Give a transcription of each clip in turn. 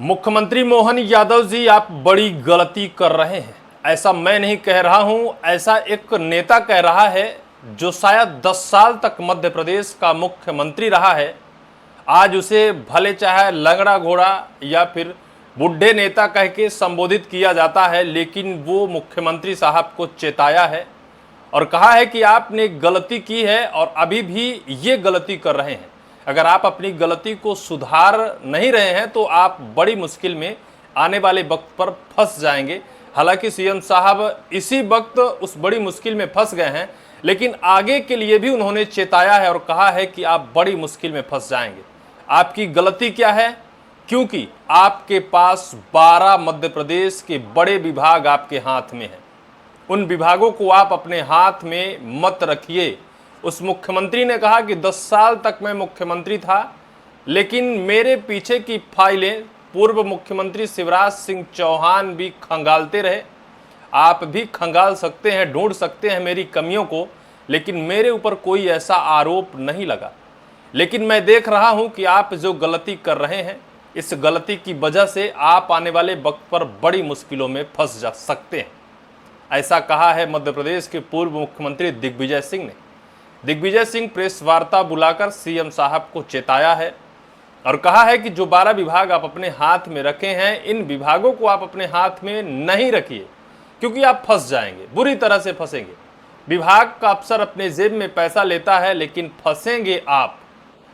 मुख्यमंत्री मोहन यादव जी, आप बड़ी गलती कर रहे हैं। ऐसा मैं नहीं कह रहा हूं, ऐसा एक नेता कह रहा है जो शायद 10 साल तक मध्य प्रदेश का मुख्यमंत्री रहा है। आज उसे भले चाहे लंगड़ा घोड़ा या फिर बुढ़े नेता कह के संबोधित किया जाता है, लेकिन वो मुख्यमंत्री साहब को चेताया है और कहा है कि आपने गलती की है और अभी भी ये गलती कर रहे हैं। अगर आप अपनी गलती को सुधार नहीं रहे हैं तो आप बड़ी मुश्किल में आने वाले वक्त पर फंस जाएंगे। हालांकि सीएम साहब इसी वक्त उस बड़ी मुश्किल में फंस गए हैं, लेकिन आगे के लिए भी उन्होंने चेताया है और कहा है कि आप बड़ी मुश्किल में फंस जाएंगे। आपकी गलती क्या है? क्योंकि आपके पास 12 मध्य प्रदेश के बड़े विभाग आपके हाथ में हैं। उन विभागों को आप अपने हाथ में मत रखिए। उस मुख्यमंत्री ने कहा कि 10 साल तक मैं मुख्यमंत्री था, लेकिन मेरे पीछे की फाइलें पूर्व मुख्यमंत्री शिवराज सिंह चौहान भी खंगालते रहे। आप भी खंगाल सकते हैं, ढूंढ सकते हैं मेरी कमियों को, लेकिन मेरे ऊपर कोई ऐसा आरोप नहीं लगा। लेकिन मैं देख रहा हूं कि आप जो गलती कर रहे हैं, इस गलती की वजह से आप आने वाले वक्त पर बड़ी मुश्किलों में फंस जा सकते हैं। ऐसा कहा है मध्य प्रदेश के पूर्व मुख्यमंत्री दिग्विजय सिंह ने। दिग्विजय सिंह प्रेस वार्ता बुलाकर सीएम साहब को चेताया है और कहा है कि जो 12 विभाग आप अपने हाथ में रखे हैं, इन विभागों को आप अपने हाथ में नहीं रखिए, क्योंकि आप फंस जाएंगे, बुरी तरह से फंसेंगे। विभाग का अफसर अपने जेब में पैसा लेता है, लेकिन फंसेंगे आप,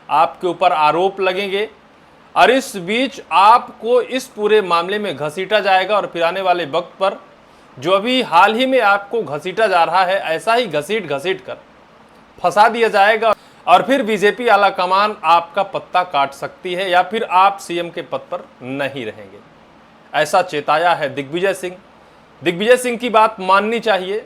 आपके ऊपर आरोप लगेंगे और इस बीच आपको इस पूरे मामले में घसीटा जाएगा और फिर आने वाले वक्त पर जो अभी हाल ही में आपको घसीटा जा रहा है, ऐसा ही घसीट कर फंसा दिया जाएगा और फिर बीजेपी आला कमान आपका पत्ता काट सकती है या फिर आप सीएम के पद पर नहीं रहेंगे। ऐसा चेताया है दिग्विजय सिंह। दिग्विजय सिंह की बात माननी चाहिए।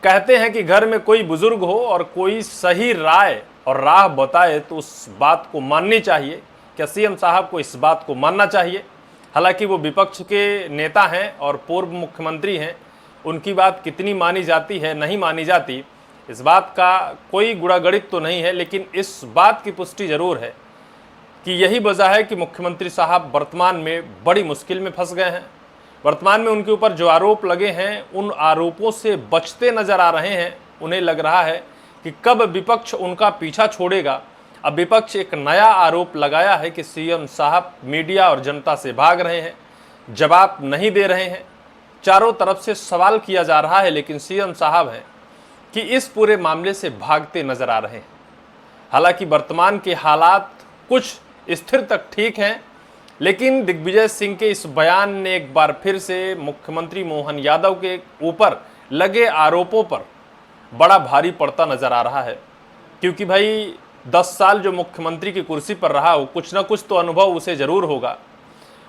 कहते हैं कि घर में कोई बुजुर्ग हो और कोई सही राय और राह बताए तो उस बात को माननी चाहिए। क्या सीएम साहब को इस बात को मानना चाहिए? हालांकि वो विपक्ष के नेता हैं और पूर्व मुख्यमंत्री हैं, उनकी बात कितनी मानी जाती है, नहीं मानी जाती, इस बात का कोई गुणागणित तो नहीं है, लेकिन इस बात की पुष्टि जरूर है कि यही वजह है कि मुख्यमंत्री साहब वर्तमान में बड़ी मुश्किल में फंस गए हैं। वर्तमान में उनके ऊपर जो आरोप लगे हैं, उन आरोपों से बचते नजर आ रहे हैं। उन्हें लग रहा है कि कब विपक्ष उनका पीछा छोड़ेगा। अब विपक्ष एक नया आरोप लगाया है कि सीएम साहब मीडिया और जनता से भाग रहे हैं, जवाब नहीं दे रहे हैं। चारों तरफ से सवाल किया जा रहा है, लेकिन सीएम साहब हैं कि इस पूरे मामले से भागते नजर आ रहे हैं। हालांकि वर्तमान के हालात कुछ स्थिर तक ठीक हैं, लेकिन दिग्विजय सिंह के इस बयान ने एक बार फिर से मुख्यमंत्री मोहन यादव के ऊपर लगे आरोपों पर बड़ा भारी पड़ता नजर आ रहा है। क्योंकि भाई 10 साल जो मुख्यमंत्री की कुर्सी पर रहा हो, कुछ ना कुछ तो अनुभव उसे जरूर होगा।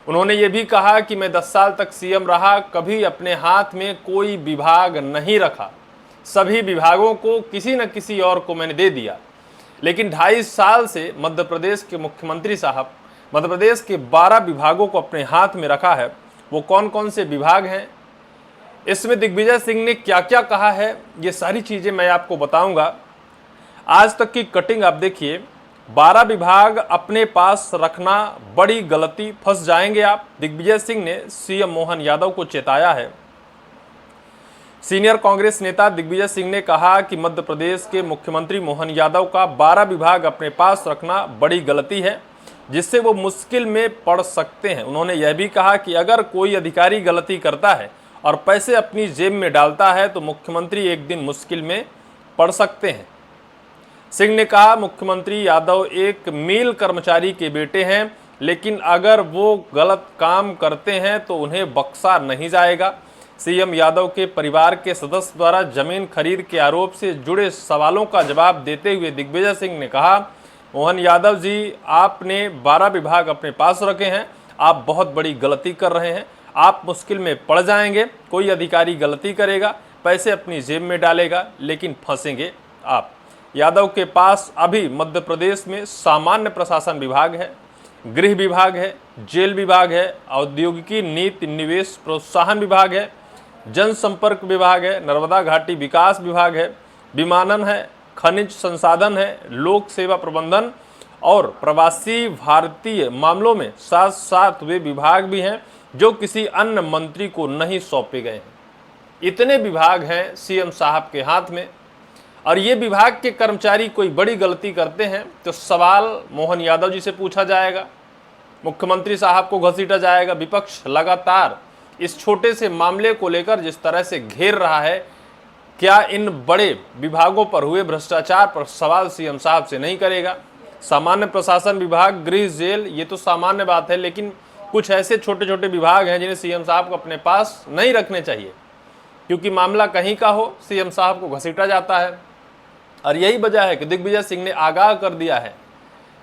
उन्होंने ये भी कहा कि मैं 10 साल तक सीएम रहा, कभी अपने हाथ में कोई विभाग नहीं रखा, सभी विभागों को किसी न किसी और को मैंने दे दिया। लेकिन 2.5 साल से मध्य प्रदेश के मुख्यमंत्री साहब मध्य प्रदेश के 12 विभागों को अपने हाथ में रखा है। वो कौन कौन से विभाग हैं, इसमें दिग्विजय सिंह ने क्या क्या कहा है, ये सारी चीज़ें मैं आपको बताऊंगा। आज तक की कटिंग आप देखिए। 12 विभाग अपने पास रखना बड़ी गलती, फंस जाएंगे आप। दिग्विजय सिंह ने सीएम मोहन यादव को चेताया है। सीनियर कांग्रेस नेता दिग्विजय सिंह ने कहा कि मध्य प्रदेश के मुख्यमंत्री मोहन यादव का 12 विभाग अपने पास रखना बड़ी गलती है, जिससे वो मुश्किल में पड़ सकते हैं। उन्होंने यह भी कहा कि अगर कोई अधिकारी गलती करता है और पैसे अपनी जेब में डालता है तो मुख्यमंत्री एक दिन मुश्किल में पड़ सकते हैं। सिंह ने कहा, मुख्यमंत्री यादव एक मील कर्मचारी के बेटे हैं, लेकिन अगर वो गलत काम करते हैं तो उन्हें बख्शा नहीं जाएगा। सीएम यादव के परिवार के सदस्य द्वारा जमीन खरीद के आरोप से जुड़े सवालों का जवाब देते हुए दिग्विजय सिंह ने कहा, मोहन यादव जी, आपने 12 विभाग अपने पास रखे हैं, आप बहुत बड़ी गलती कर रहे हैं, आप मुश्किल में पड़ जाएंगे। कोई अधिकारी गलती करेगा, पैसे अपनी जेब में डालेगा, लेकिन फंसेंगे आप। यादव के पास अभी मध्य प्रदेश में सामान्य प्रशासन विभाग है, गृह विभाग है, जेल विभाग है, औद्योगिकी नीति निवेश प्रोत्साहन विभाग है, जनसंपर्क विभाग है, नर्मदा घाटी विकास विभाग है, विमानन है, खनिज संसाधन है, लोक सेवा प्रबंधन और प्रवासी भारतीय मामलों में साथ साथ वे विभाग भी हैं जो किसी अन्य मंत्री को नहीं सौंपे गए हैं। इतने विभाग हैं सीएम साहब के हाथ में, और ये विभाग के कर्मचारी कोई बड़ी गलती करते हैं तो सवाल मोहन यादव जी से पूछा जाएगा, मुख्यमंत्री साहब को घसीटा जाएगा। विपक्ष लगातार इस छोटे से मामले को लेकर जिस तरह से घेर रहा है, क्या इन बड़े विभागों पर हुए भ्रष्टाचार पर सवाल सीएम साहब से नहीं करेगा? सामान्य प्रशासन विभाग, गृह, जेल, ये तो सामान्य बात है, लेकिन कुछ ऐसे छोटे छोटे विभाग हैं जिन्हें सीएम साहब को अपने पास नहीं रखने चाहिए, क्योंकि मामला कहीं का हो सीएम साहब को घसीटा जाता है। और यही वजह है कि दिग्विजय सिंह ने आगाह कर दिया है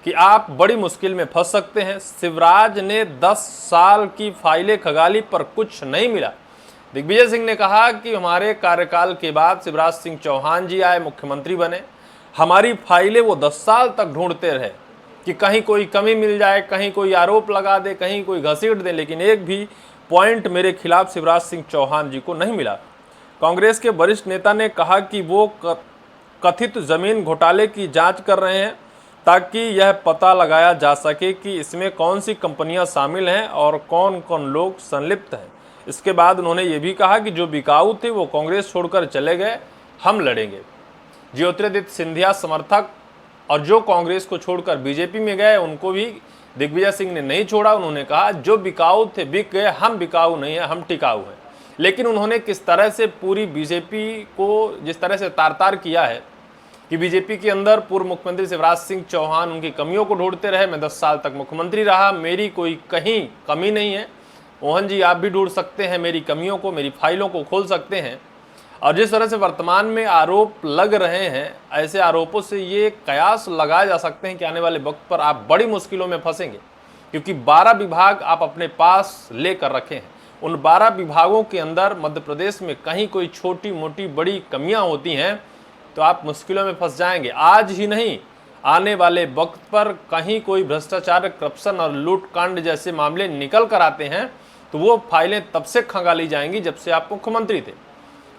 कि आप बड़ी मुश्किल में फंस सकते हैं। शिवराज ने 10 साल की फाइलें खंगाली पर कुछ नहीं मिला। दिग्विजय सिंह ने कहा कि हमारे कार्यकाल के बाद शिवराज सिंह चौहान जी आए, मुख्यमंत्री बने, हमारी फाइलें वो 10 साल तक ढूंढते रहे कि कहीं कोई कमी मिल जाए, कहीं कोई आरोप लगा दे, कहीं कोई घसीट दे, लेकिन एक भी पॉइंट मेरे खिलाफ शिवराज सिंह चौहान जी को नहीं मिला। कांग्रेस के वरिष्ठ नेता ने कहा कि वो कथित जमीन घोटाले की जांच कर रहे हैं ताकि यह पता लगाया जा सके कि इसमें कौन सी कंपनियां शामिल हैं और कौन कौन लोग संलिप्त हैं। इसके बाद उन्होंने ये भी कहा कि जो बिकाऊ थे वो कांग्रेस छोड़कर चले गए, हम लड़ेंगे। ज्योतिरादित्य सिंधिया समर्थक और जो कांग्रेस को छोड़कर बीजेपी में गए उनको भी दिग्विजय सिंह ने नहीं छोड़ा। उन्होंने कहा जो बिकाऊ थे बिक गए, हम बिकाऊ नहीं है, हम टिकाऊ हैं। लेकिन उन्होंने किस तरह से पूरी बीजेपी को जिस तरह से तार-तार किया है कि बीजेपी के अंदर पूर्व मुख्यमंत्री शिवराज सिंह चौहान उनकी कमियों को ढूंढते रहे। मैं 10 साल तक मुख्यमंत्री रहा, मेरी कोई कहीं कमी नहीं है। मोहन जी आप भी ढूंढ सकते हैं मेरी कमियों को, मेरी फाइलों को खोल सकते हैं। और जिस तरह से वर्तमान में आरोप लग रहे हैं, ऐसे आरोपों से ये कयास लगाए जा सकते हैं कि आने वाले वक्त पर आप बड़ी मुश्किलों में फंसेंगे, क्योंकि 12 विभाग आप अपने पास लेकर रखे हैं। उन 12 विभागों के अंदर मध्य प्रदेश में कहीं कोई छोटी मोटी बड़ी कमियां होती हैं तो आप मुश्किलों में फंस जाएंगे। आज ही नहीं, आने वाले वक्त पर कहीं कोई भ्रष्टाचार, करप्शन और लूटकांड जैसे मामले निकल कर आते हैं तो वो फाइलें तब से खंगाली जाएंगी जब से आप मुख्यमंत्री थे।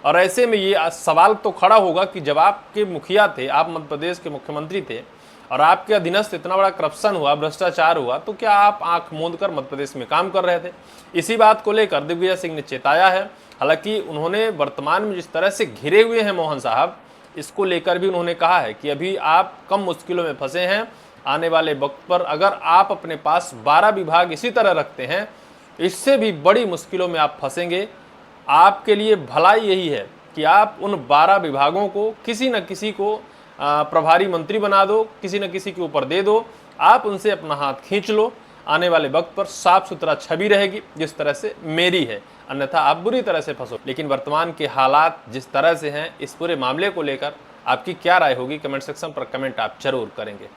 और ऐसे में ये सवाल तो खड़ा होगा कि जब आपके मुखिया थे, आप मध्य प्रदेश के मुख्यमंत्री थे और आपके अधीनस्थ इतना बड़ा करप्शन हुआ, भ्रष्टाचार हुआ, तो क्या आप आंख मूंद कर मध्य प्रदेश में काम कर रहे थे? इसी बात को लेकर दिग्विजय सिंह ने चेताया है। हालांकि उन्होंने वर्तमान में जिस तरह से घिरे हुए हैं मोहन साहब, इसको लेकर भी उन्होंने कहा है कि अभी आप कम मुश्किलों में फंसे हैं। आने वाले वक्त पर अगर आप अपने पास 12 विभाग इसी तरह रखते हैं, इससे भी बड़ी मुश्किलों में आप फंसेंगे। आपके लिए भलाई यही है कि आप उन 12 विभागों को किसी न किसी को प्रभारी मंत्री बना दो, किसी न किसी के ऊपर दे दो, आप उनसे अपना हाथ खींच लो। आने वाले वक्त पर साफ सुथरा छवि रहेगी जिस तरह से मेरी है, अन्यथा आप बुरी तरह से फंसो। लेकिन वर्तमान के हालात जिस तरह से हैं, इस पूरे मामले को लेकर आपकी क्या राय होगी? कमेंट सेक्शन पर कमेंट आप जरूर करेंगे।